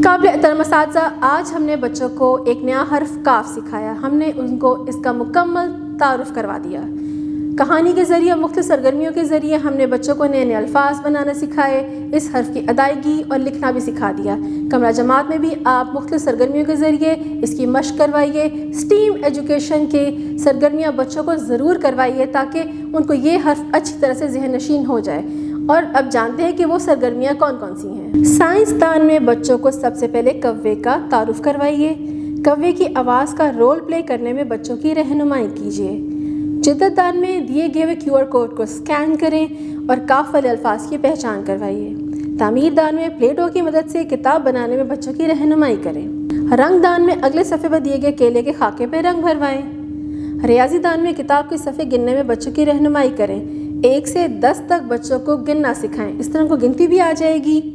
काबिल एहतराम असातिज़ा, आज हमने बच्चों को एक नया हर्फ काफ सिखाया। हमने उनको इसका मुकम्मल तारुफ करवा दिया। कहानी के ज़रिए, मुख्तलिफ सरगर्मियों के ज़रिए हमने बच्चों को नए नए अल्फाज बनाना सिखाए, इस हर्फ की अदायगी और लिखना भी सिखा दिया। कमरा जमात में भी आप मुख्तलिफ सरगर्मियों के ज़रिए इसकी मशक करवाइए। स्टीम एजुकेशन के सरगर्मियाँ बच्चों को ज़रूर करवाइए ताकि उनको ये हर्फ अच्छी तरह से ज़हन नशीन हो जाए। और अब जानते हैं कि वो सरगर्मियाँ कौन कौन सी हैं। साइंसदान में बच्चों को सबसे पहले कव्वे का तारुफ करवाइए। कव्वे की आवाज़ का रोल प्ले करने में बच्चों की रहनुमाई कीजिए। जिद्दतदान में दिए गए हुए QR कोड को स्कैन करें और काफ वाले अल्फाज की पहचान करवाइए। तामीरदान में प्ले डो की मदद से किताब बनाने में बच्चों की रहनुमाई करें। रंगदान में अगले सफ़े पर दिए गए केले के खाके पर रंग भरवाएं। रियाजी दान में किताब के सफ़े गिनने में बच्चों की रहनुमाई करें। 1 से 10 तक बच्चों को गिनना सिखाएं, इस तरह उनको गिनती भी आ जाएगी।